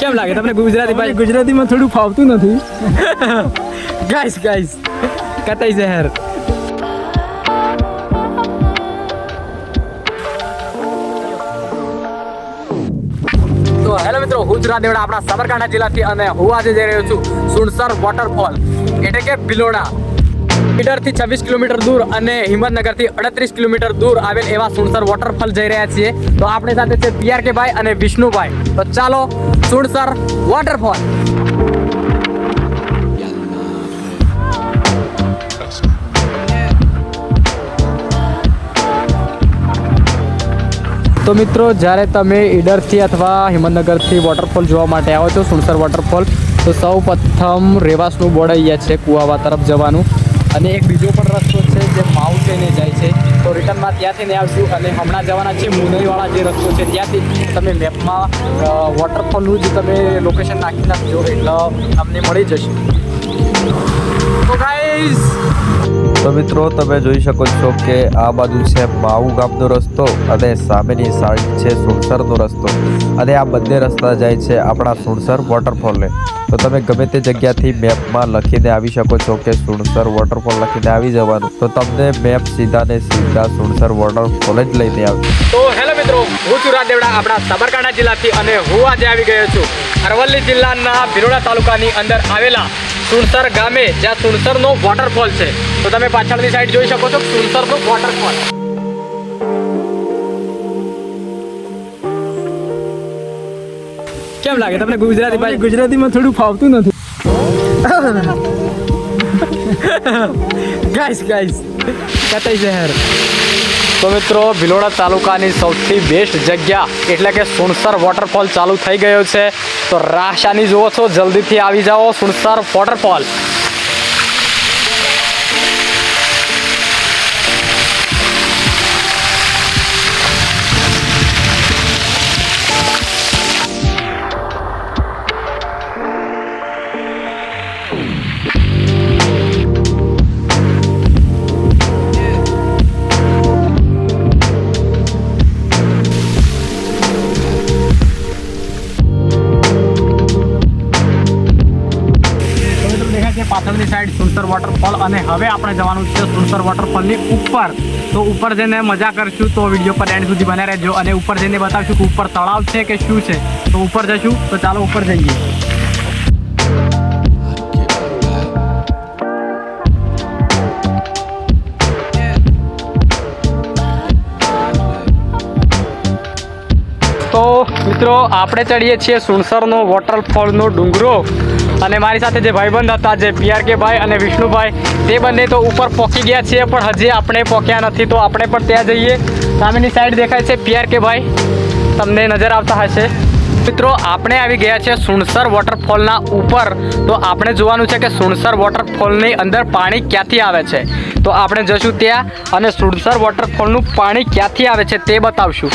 કેમ લાગે તમને ગુજરાતી ભાઈ? ગુજરાતીમાં થોડું ફાવતું નથી. ગાઈસ કતાઈ શહેર. તો હેલો મિત્રો, હું છું રાદેવડા આપણા સાબરકાંઠા જિલ્લાથી અને હું આજે જઈ રહ્યો છું સુણસર વોટરફોલ એટલે કે ભિલોડા. ઈડરથી 26 કિલોમીટર દૂર અને હિંમતનગરથી 38 કિલોમીટર દૂર આવેલ એવા સુણસર વોટરફોલ જઈ રહ્યા છીએ. તો આપણી સાથે છે PRK ભાઈ અને વિષ્ણુભાઈ. તો ચાલો સુણસર વોટરફોલ. તો મિત્રો, જ્યારે તમે ઈડરથી અથવા હિંમતનગરથી વોટરફોલ જોવા માટે આવો છો સુણસર વોટરફોલ, તો સૌ પ્રથમ રેવાસનું બોર્ડ અહીંયા છે કુવાવા તરફ જવાનું, અને એક બીજો પણ રસ્તો છે જે માઉ થઈને જાય છે. તો રિટર્નમાં ત્યાંથી નહીં આવશું અને હમણાં જવાના છે મુનઈવાળા જે રસ્તો છે ત્યાંથી. તમે મેપમાં વોટરફોલનું જ તમે લોકેશન નાખી નાખજો એટલે તમને મળી જશે. તો ગાઈઝ, તો મિત્રો તમે જોઈ શકો છો કે આ બાજુ છે માઉ ગામનો રસ્તો અને સામેની સાઈડ છે સુણસરનો રસ્તો, અને આ બંને રસ્તા જાય છે આપણા સુણસર વોટરફોલને. તો તમે ગમે તે જગ્યાથી મેપમાં લખીને આવી શકો છો કે સુણસર વોટરફોલ લખીને આવી જવાનું, તો તમને મેપ સીધા ને સીધા સુણસર વોટરફોલ જ લઈને આવશે. તો હેલો મિત્રો, હું છું રાદેવડા આપણા સાબરકાંઠા જિલ્લાથી અને હું આજે આવી ગયો છું અરવલ્લી જિલ્લાના ભિલોડા તાલુકાની અંદર આવેલા સુણસર ગામે, જ્યાં સુણસરનો વોટરફોલ છે. તો તમે પાછળની સાઈડ જોઈ શકો છો સુણસરનો વોટરફોલ. કેમ લાગે તમને ગુજરાતી ભાઈ? ગુજરાતીમાં થોડું ફાવતું નથી. ગાઈસ કતાઈ શહેર. તો મિત્રો, ભિલોડા તાલુકાની સૌથી બેસ્ટ જગ્યા એટલે કે સુણસર વોટરફોલ ચાલુ થઈ ગયો છે. તો રાશાની જુઓ છો, જલ્દીથી આવી જાઓ સુણસર વોટરફોલ. પાછળની સાઈડ સુણસર વોટરફોલ, અને હવે આપણે જવાનું છે સુણસર વોટરફોલની ઉપર. તો ઉપર જઈને મજા કરશું, તો વિડીયો પર એન્ડ સુધી બન્યા રહેજો, અને ઉપર જઈને બતાવશું કે ઉપર તળાવ છે કે શું છે. તો ઉપર જશું, તો ચાલો ઉપર જઈએ. તો મિત્રો, આપણે ચડીએ છીએ સુણસરનો વોટરફોલનો ડુંગરો, અને મારી સાથે જે ભાઈબંધ હતા જે PRK ભાઈ અને વિષ્ણુભાઈ, તે બંને તો ઉપર પહોંચી ગયા છીએ, પણ હજી આપણે પહોંચ્યા નથી. તો આપણે પણ ત્યાં જઈએ. સામેની સાઈડ દેખાય છે PRK ભાઈ, તમને નજર આવતા હશે. મિત્રો, આપણે આવી ગયા છે સુણસર વોટરફોલના ઉપર. તો આપણે જોવાનું છે કે સુણસર વોટરફોલની અંદર પાણી ક્યાંથી આવે છે. તો આપણે જશું ત્યાં અને સુણસર વોટરફોલનું પાણી ક્યાંથી આવે છે તે બતાવશું.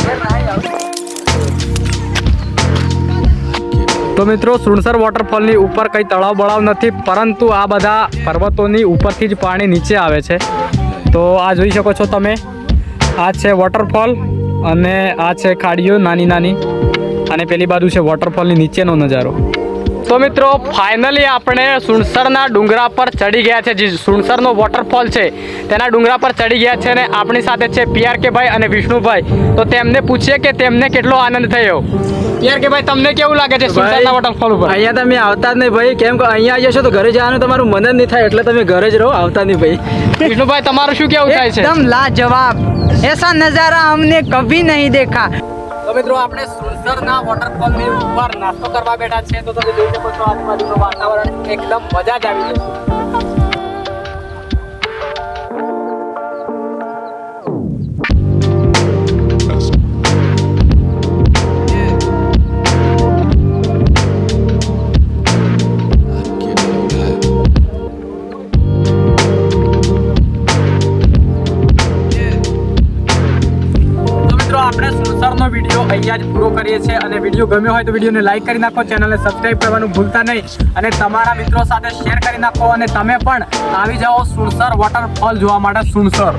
તો મિત્રો, સુણસર વોટરફોલની ઉપર કંઈ તળાવ બળાવ નથી, પરંતુ આ બધા પર્વતોની ઉપરથી જ પાણી નીચે આવે છે. તો આ જોઈ શકો છો તમે, આ છે વોટરફોલ અને આ છે ખાડીઓ નાની નાની, અને પેલી બાજુ છે વોટરફોલની નીચેનો નજારો. તો મિત્રો, ફાઇનલી આપણે સુણસરના ડુંગરા પર ચડી ગયા છે. જે સુણસરનો વોટરફોલ છે તેના ડુંગરા પર ચડી ગયા છે, અને આપણી સાથે છે PRK ભાઈ અને વિષ્ણુભાઈ. તો તેમને પૂછીએ કે તેમને કેટલો આનંદ થયો. PRK ભાઈ, તમને કેવું લાગે છે સુણસરના વોટરફોલ ઉપર? અહીંયા તમે આવતા જ નહીં ભાઈ, કેમ કે અહીંયા આવી જશો તો ઘરે જવાનું તમારું મન જ નહીં થાય, એટલે તમે ઘરે જ રહો, આવતા નહીં ભાઈ. વિષ્ણુભાઈ, તમારું શું કેવું થાય છે? एकदम लाजवाब, ऐसा नजारा हमने कभी नहीं देखा. તો મિત્રો, આપણે સુણસરના વોટરફોલની ઉપર નાસ્તો કરવા બેઠા છે. તો તમે જોઈ શકો છો આજુબાજુનું વાતાવરણ, એકદમ મજા જ આવી જશે. આપણે સુણસરનો વિડીયો અહીંયા જ પૂરો કરીએ છીએ, અને વિડીયો ગમ્યો હોય તો વિડીયોને લાઈક કરી નાખો, ચેનલને સબસ્ક્રાઇબ કરવાનું ભૂલતા નહીં, અને તમારા મિત્રો સાથે શેર કરી નાખો, અને તમે પણ આવી જાઓ સુણસર વોટરફોલ જોવા માટે. સુણસર